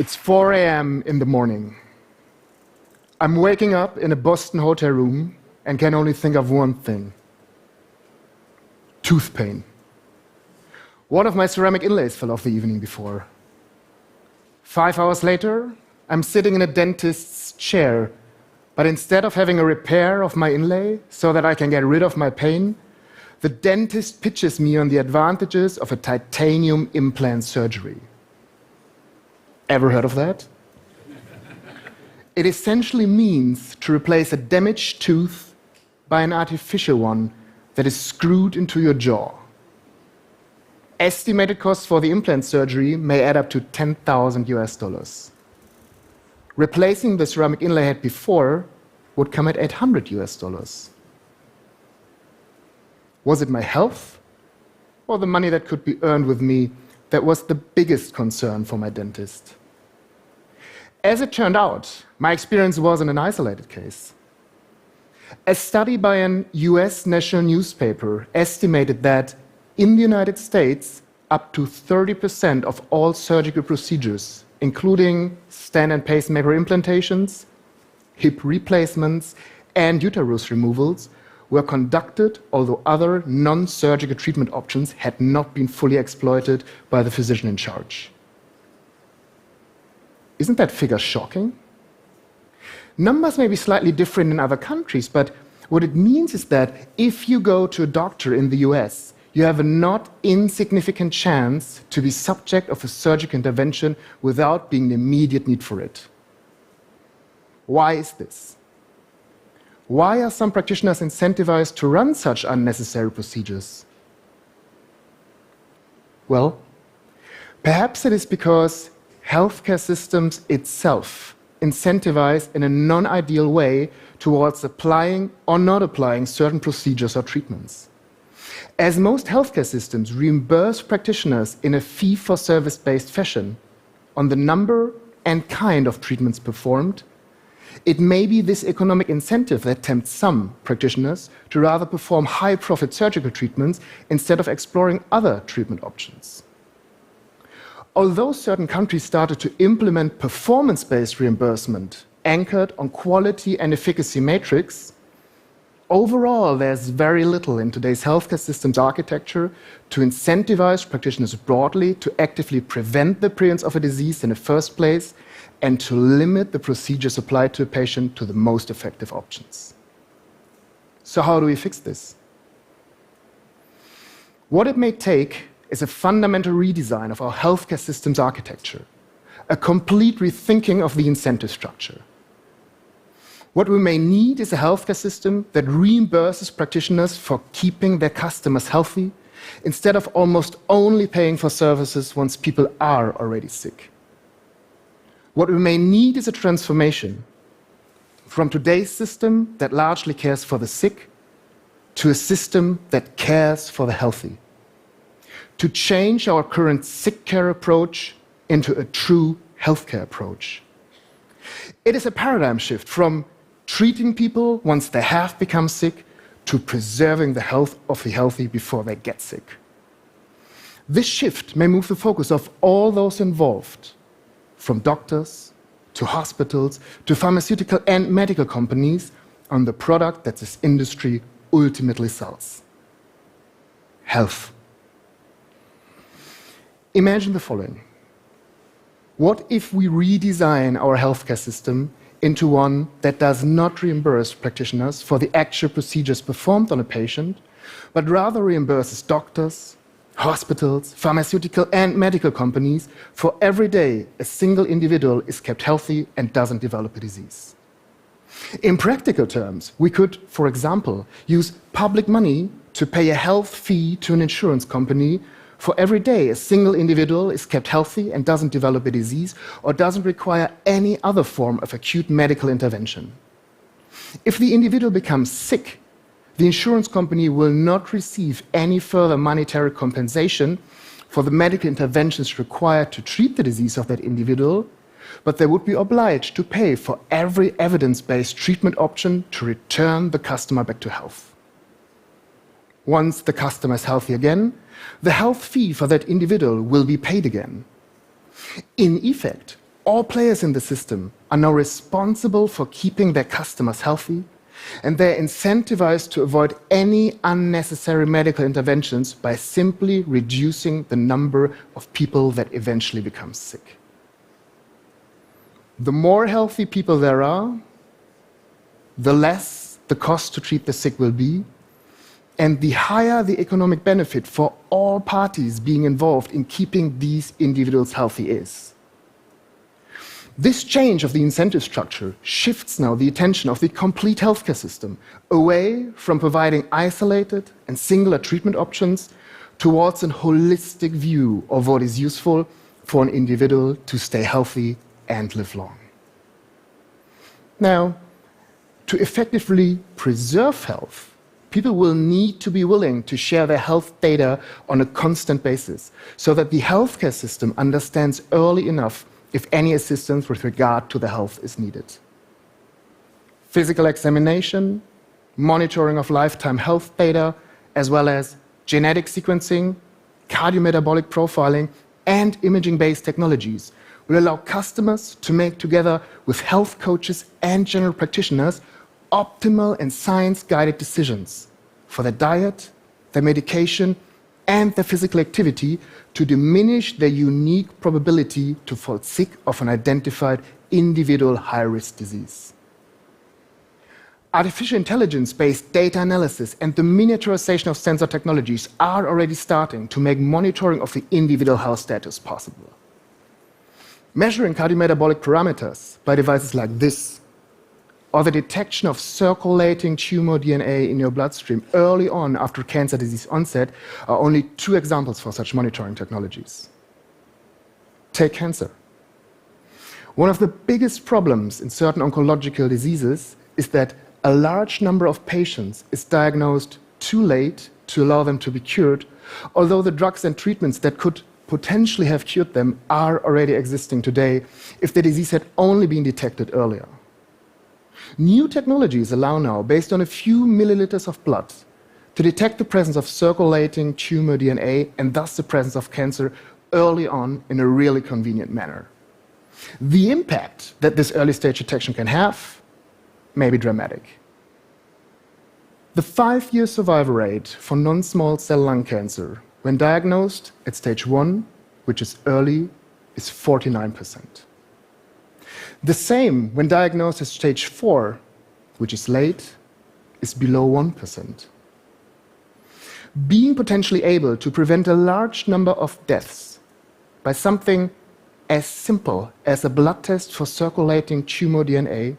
It's 4 a.m. in the morning. I'm waking up in a Boston hotel room and can only think of one thing: tooth pain. One of my ceramic inlays fell off the evening before. 5 hours later, I'm sitting in a dentist's chair, but instead of having a repair of my inlay so that I can get rid of my pain, the dentist pitches me on the advantages of a titanium implant surgery. Ever heard of that? It essentially means to replace a damaged tooth by an artificial one that is screwed into your jaw. Estimated costs for the implant surgery may add up to $10,000. Replacing the ceramic inlay I had before would come at $800. Was it my health or the money that could be earned with me that was the biggest concern for my dentist? As it turned out, my experience wasn't an isolated case. A study by an US national newspaper estimated that in the United States, up to 30% of all surgical procedures, including stent and pacemaker implantations, hip replacements, and uterus removals, were conducted although other non-surgical treatment options had not been fully exploited by the physician in charge. Isn't that figure shocking? Numbers may be slightly different in other countries, but what it means is that if you go to a doctor in the US, you have a not insignificant chance to be subject of a surgical intervention without being in immediate need for it. Why is this? Why are some practitioners incentivized to run such unnecessary procedures? Well, perhaps it is because healthcare systems itself incentivize in a non-ideal way towards applying or not applying certain procedures or treatments. As most healthcare systems reimburse practitioners in a fee-for-service-based fashion on the number and kind of treatments performed, it may be this economic incentive that tempts some practitioners to rather perform high-profit surgical treatments instead of exploring other treatment options. Although certain countries started to implement performance-based reimbursement anchored on quality and efficacy matrix, overall there's very little in today's healthcare systems architecture to incentivize practitioners broadly to actively prevent the appearance of a disease in the first place and to limit the procedures applied to a patient to the most effective options. So how do we fix this? What it may take is a fundamental redesign of our healthcare systems architecture, a complete rethinking of the incentive structure. What we may need is a healthcare system that reimburses practitioners for keeping their customers healthy instead of almost only paying for services once people are already sick. What we may need is a transformation from today's system that largely cares for the sick to a system that cares for the healthy. To change our current sick care approach into a true healthcare approach. It is a paradigm shift from treating people once they have become sick to preserving the health of the healthy before they get sick. This shift may move the focus of all those involved, from doctors to hospitals to pharmaceutical and medical companies, on the product that this industry ultimately sells: health. Imagine the following. What if we redesign our healthcare system into one that does not reimburse practitioners for the actual procedures performed on a patient, but rather reimburses doctors, hospitals, pharmaceutical and medical companies for every day a single individual is kept healthy and doesn't develop a disease? In practical terms, we could, for example, use public money to pay a health fee to an insurance company for every day a single individual is kept healthy and doesn't develop a disease or doesn't require any other form of acute medical intervention. If the individual becomes sick, the insurance company will not receive any further monetary compensation for the medical interventions required to treat the disease of that individual, but they would be obliged to pay for every evidence-based treatment option to return the customer back to health. Once the customer is healthy again, the health fee for that individual will be paid again. In effect, All players in the system are now responsible for keeping their customers healthy, and they're incentivized to avoid any unnecessary medical interventions by simply reducing the number of people that eventually become sick. The more healthy people there are, the less the cost to treat the sick will be, and the higher the economic benefit for all parties being involved in keeping these individuals healthy is. This change of the incentive structure shifts now the attention of the complete healthcare system away from providing isolated and singular treatment options towards a holistic view of what is useful for an individual to stay healthy and live long. Now, to effectively preserve health, people will need to be willing to share their health data on a constant basis so that the healthcare system understands early enough if any assistance with regard to the health is needed. Physical examination, monitoring of lifetime health data, as well as genetic sequencing, cardiometabolic profiling, and imaging-based technologies will allow customers to make, together with health coaches and general practitioners, optimal and science-guided decisions for their diet, their medication, and their physical activity to diminish their unique probability to fall sick of an identified individual high-risk disease. Artificial intelligence-based data analysis and the miniaturization of sensor technologies are already starting to make monitoring of the individual health status possible. Measuring cardiometabolic parameters by devices like this, or the detection of circulating tumor DNA in your bloodstream early on after cancer disease onset, are only two examples for such monitoring technologies. Take cancer. One of the biggest problems in certain oncological diseases is that a large number of patients is diagnosed too late to allow them to be cured, although the drugs and treatments that could potentially have cured them are already existing today if the disease had only been detected earlier. New technologies allow now, based on a few milliliters of blood, to detect the presence of circulating tumor DNA and thus the presence of cancer early on in a really convenient manner. The impact that this early stage detection can have may be dramatic. The 5-year survival rate for non-small cell lung cancer when diagnosed at stage 1, which is early, is 49%. The same when diagnosed at stage 4, which is late, is below 1%. Being potentially able to prevent a large number of deaths by something as simple as a blood test for circulating tumor DNA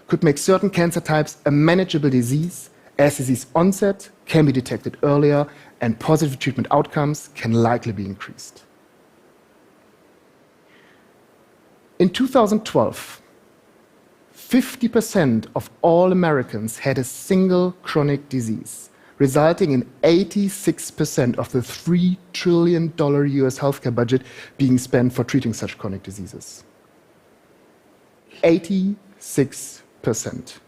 could make certain cancer types a manageable disease, as disease onset can be detected earlier and positive treatment outcomes can likely be increased. In 2012, 50% of all Americans had a single chronic disease, resulting in 86% of the $3 trillion US healthcare budget being spent for treating such chronic diseases. 86%.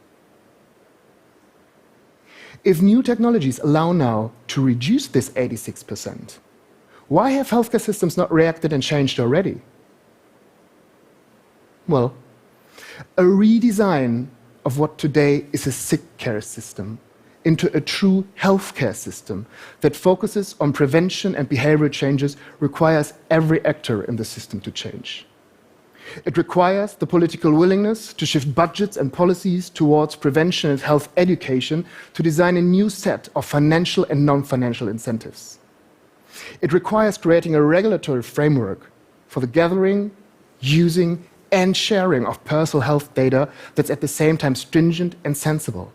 If new technologies allow now to reduce this 86%, why have healthcare systems not reacted and changed already? Well, a redesign of what today is a sick care system into a true healthcare system that focuses on prevention and behavioral changes requires every actor in the system to change. It requires the political willingness to shift budgets and policies towards prevention and health education to design a new set of financial and non-financial incentives. It requires creating a regulatory framework for the gathering, using, and sharing of personal health data that's at the same time stringent and sensible.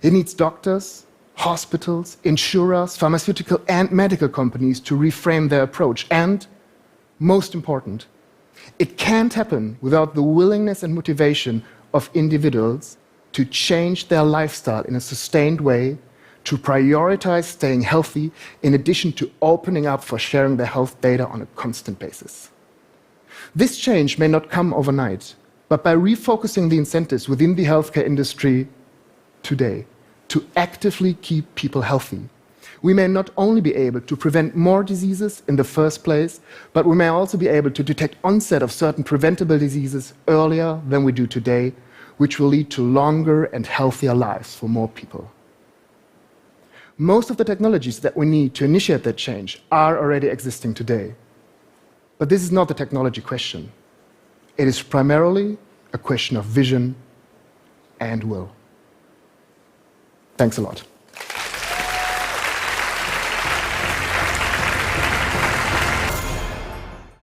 It needs doctors, hospitals, insurers, pharmaceutical and medical companies to reframe their approach. And, most important, it can't happen without the willingness and motivation of individuals to change their lifestyle in a sustained way, to prioritize staying healthy in addition to opening up for sharing their health data on a constant basis. This change may not come overnight, but by refocusing the incentives within the healthcare industry today to actively keep people healthy, we may not only be able to prevent more diseases in the first place, but we may also be able to detect onset of certain preventable diseases earlier than we do today, which will lead to longer and healthier lives for more people. Most of the technologies that we need to initiate that change are already existing today. But this is not the technology question. It is primarily a question of vision and will. Thanks a lot.